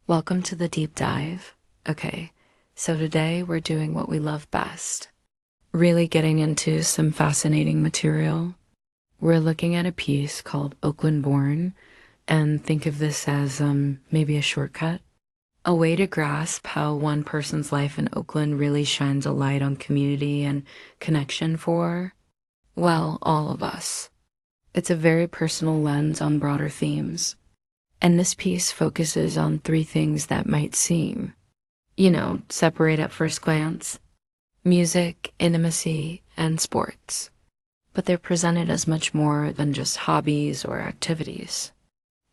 Welcome to the deep dive. Okay, so today we're doing what we love best. Really getting into some fascinating material. We're looking at a piece called Oakland Born, and think of this as maybe a shortcut. A way to grasp how one person's life in Oakland really shines a light on community and connection for, well, all of us. It's a very personal lens on broader themes. And this piece focuses on three things that might seem, separate at first glance: music, intimacy, and sports. But they're presented as much more than just hobbies or activities.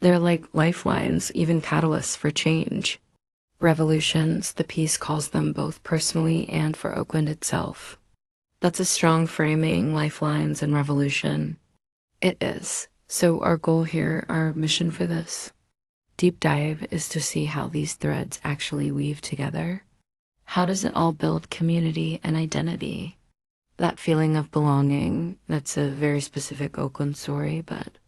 They're like lifelines, even catalysts for change. Revolutions, the piece calls them, both personally and for Oakland itself. That's a strong framing, lifelines and revolution. It is. So our goal here, our mission for this deep dive, is to see how these threads actually weave together. How does it all build community and identity? That feeling of belonging, that's a very specific Oakland story, but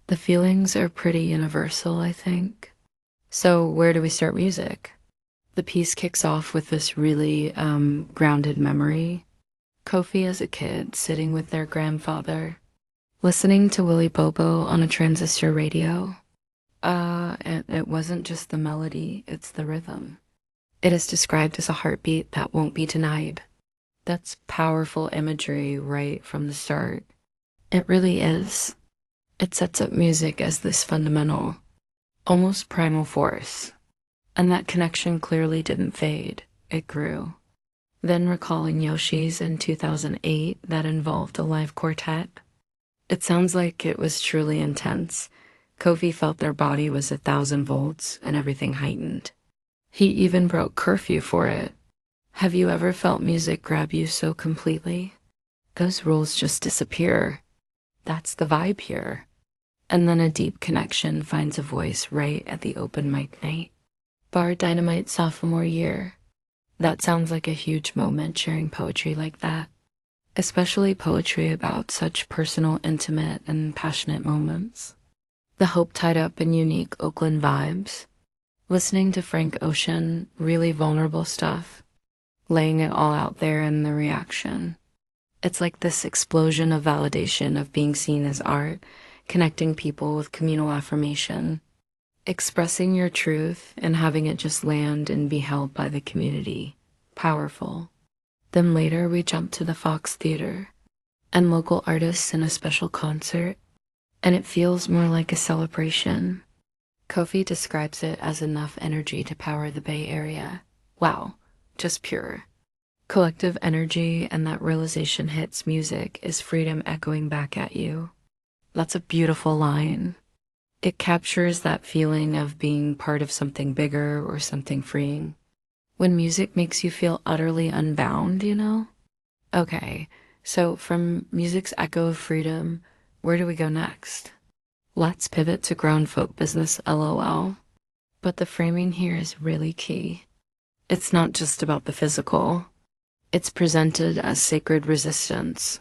the feelings are pretty universal, I think. So where do we start music? The piece kicks off with this really grounded memory. Kofi as a kid sitting with their grandfather, listening to Willy Bobo on a transistor radio. And it wasn't just the melody, it's the rhythm. It is described as a heartbeat that won't be denied. That's powerful imagery right from the start. It really is. It sets up music as this fundamental, almost primal force. And that connection clearly didn't fade, it grew. Then recalling Yoshi's in 2008 that involved a live quartet. It sounds like it was truly intense. Kofi felt their body was 1,000 volts and everything heightened. He even broke curfew for it. Have you ever felt music grab you so completely? Those rules just disappear. That's the vibe here. And then a deep connection finds a voice right at the open mic night. Bar Dynamite sophomore year. That sounds like a huge moment, sharing poetry like that. Especially poetry about such personal, intimate, and passionate moments. The hope tied up in unique Oakland vibes. Listening to Frank Ocean, really vulnerable stuff. Laying it all out there in the reaction. It's like this explosion of validation of being seen as art, connecting people with communal affirmation. Expressing your truth and having it just land and be held by the community. Powerful. Then later we jump to the Fox Theater and local artists in a special concert, and it feels more like a celebration. Kofi describes it as enough energy to power the Bay Area. Wow, just pure. Collective energy, and that realization hits music is freedom echoing back at you. That's a beautiful line. It captures that feeling of being part of something bigger or something freeing. When music makes you feel utterly unbound, Okay, so from music's echo of freedom, where do we go next? Let's pivot to grown folk business, LOL. But the framing here is really key. It's not just about the physical. It's presented as sacred resistance,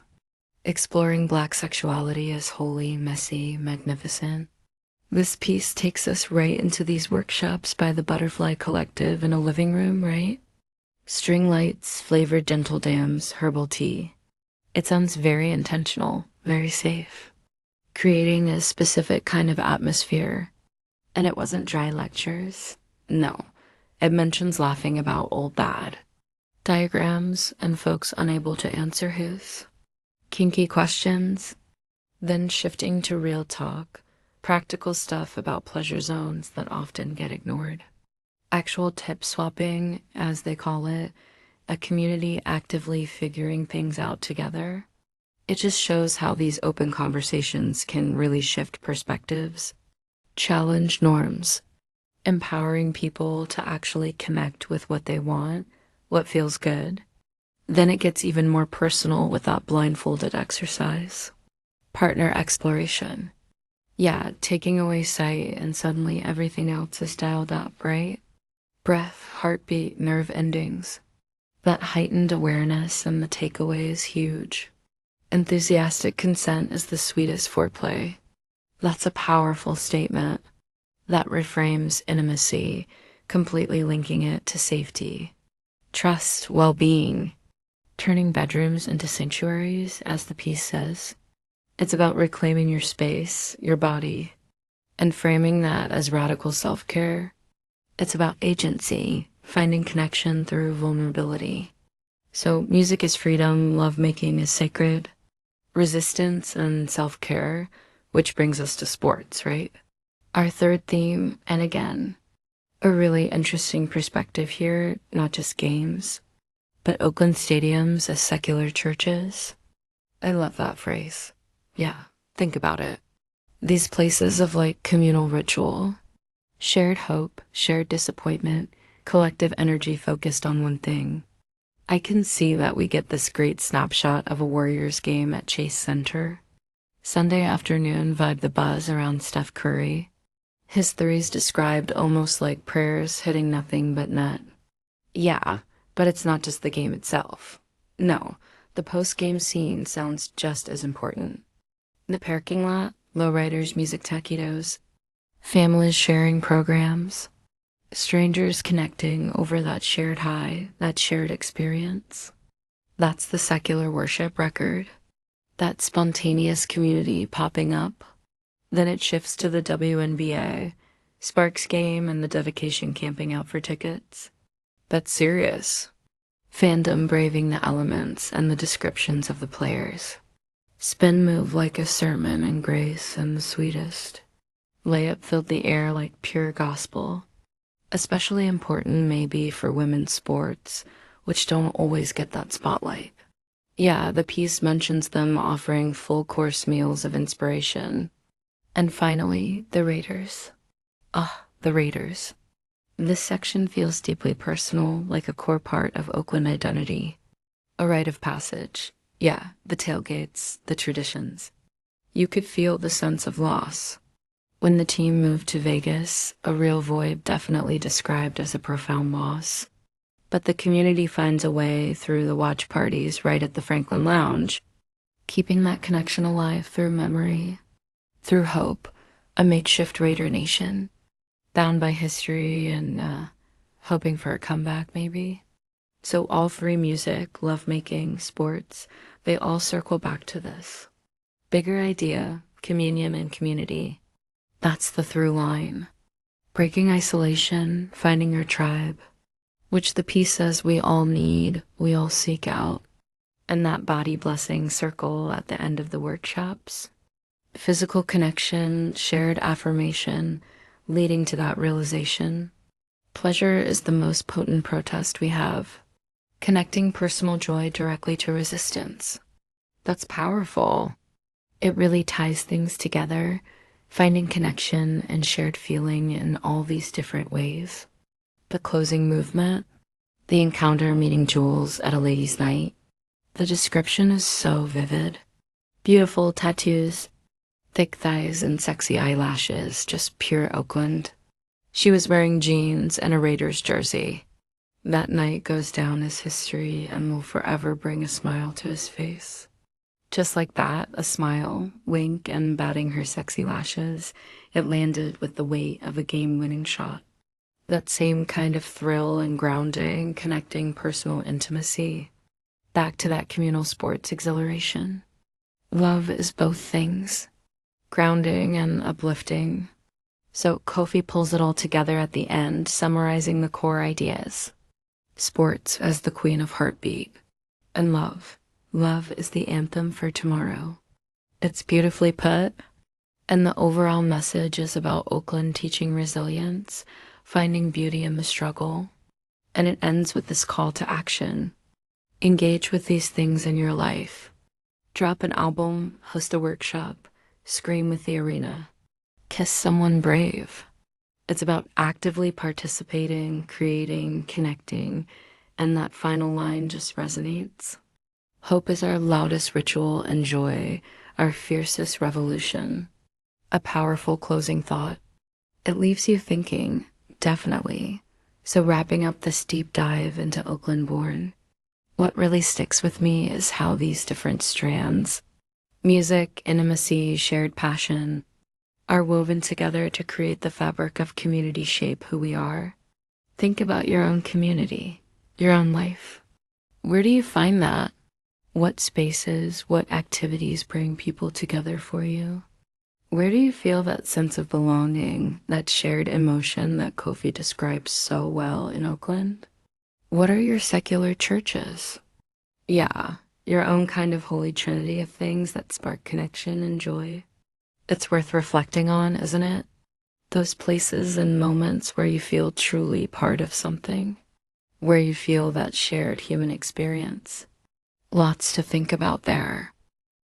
exploring Black sexuality as holy, messy, magnificent. This piece takes us right into these workshops by the Butterfly Collective in a living room, right? String lights, flavored dental dams, herbal tea. It sounds very intentional, very safe, creating a specific kind of atmosphere. And it wasn't dry lectures. No, it mentions laughing about old dad, diagrams, and folks unable to answer his kinky questions, then shifting to real talk. Practical stuff about pleasure zones that often get ignored. Actual tip swapping, as they call it, a community actively figuring things out together. It just shows how these open conversations can really shift perspectives, challenge norms, empowering people to actually connect with what they want, what feels good. Then it gets even more personal with that blindfolded exercise. Partner exploration. Yeah, taking away sight and suddenly everything else is dialed up, right? Breath, heartbeat, nerve endings. That heightened awareness and the takeaway is huge. Enthusiastic consent is the sweetest foreplay. That's a powerful statement. That reframes intimacy, completely linking it to safety, trust, well-being, turning bedrooms into sanctuaries, as the piece says. It's about reclaiming your space, your body, and framing that as radical self-care. It's about agency, finding connection through vulnerability. So music is freedom, lovemaking is sacred, resistance and self-care, which brings us to sports, right? Our third theme, and again, a really interesting perspective here, not just games, but Oakland stadiums as secular churches. I love that phrase. Yeah, think about it. These places of like communal ritual, shared hope, shared disappointment, collective energy focused on one thing. I can see that we get this great snapshot of a Warriors game at Chase Center. Sunday afternoon vibe the buzz around Steph Curry. His threes described almost like prayers hitting nothing but net. Yeah, but it's not just the game itself. No, the post-game scene sounds just as important. The parking lot, lowriders, music taquitos, families sharing programs, strangers connecting over that shared high, that shared experience. That's the secular worship record, that spontaneous community popping up. Then it shifts to the WNBA, Sparks game, and the dedication camping out for tickets. That's serious. Fandom braving the elements and the descriptions of the players. Spin move like a sermon in grace and the sweetest. Layup filled the air like pure gospel. Especially important maybe for women's sports, which don't always get that spotlight. Yeah, the piece mentions them offering full course meals of inspiration. And finally, the Raiders. The Raiders. This section feels deeply personal, like a core part of Oakland identity. A rite of passage. Yeah, the tailgates, the traditions. You could feel the sense of loss. When the team moved to Vegas, a real void definitely described as a profound loss. But the community finds a way through the watch parties right at the Franklin Lounge, keeping that connection alive through memory, through hope, a makeshift Raider nation, bound by history and hoping for a comeback maybe. So all three, music, lovemaking, sports, they all circle back to this. Bigger idea, communion and community. That's the through line. Breaking isolation, finding your tribe, which the piece says we all need, we all seek out. And that body blessing circle at the end of the workshops. Physical connection, shared affirmation, leading to that realization. Pleasure is the most potent protest we have. Connecting personal joy directly to resistance. That's powerful. It really ties things together, finding connection and shared feeling in all these different ways. The closing movement, the encounter meeting Jules at a ladies' night. The description is so vivid. Beautiful tattoos, thick thighs and sexy eyelashes, just pure Oakland. She was wearing jeans and a Raiders jersey. That night goes down as history and will forever bring a smile to his face. Just like that, a smile, wink, and batting her sexy lashes, it landed with the weight of a game-winning shot. That same kind of thrill and grounding, connecting personal intimacy, back to that communal sports exhilaration. Love is both things, grounding and uplifting. So Kofi pulls it all together at the end, summarizing the core ideas. Sports as the queen of heartbeat, and love. Love is the anthem for tomorrow. It's beautifully put, and the overall message is about Oakland teaching resilience, finding beauty in the struggle, and it ends with this call to action. Engage with these things in your life. Drop an album, host a workshop, scream with the arena. Kiss someone brave. It's about actively participating, creating, connecting, and that final line just resonates. Hope is our loudest ritual and joy, our fiercest revolution. A powerful closing thought. It leaves you thinking, definitely. So wrapping up this deep dive into Oakland born, what really sticks with me is how these different strands, music, intimacy, shared passion, are woven together to create the fabric of community shape who we are. Think about your own community, your own life. Where do you find that? What spaces, what activities bring people together for you? Where do you feel that sense of belonging, that shared emotion that Kofi describes so well in Oakland? What are your secular churches? Yeah, your own kind of holy trinity of things that spark connection and joy. It's worth reflecting on, isn't it? Those places and moments where you feel truly part of something, where you feel that shared human experience. Lots to think about there.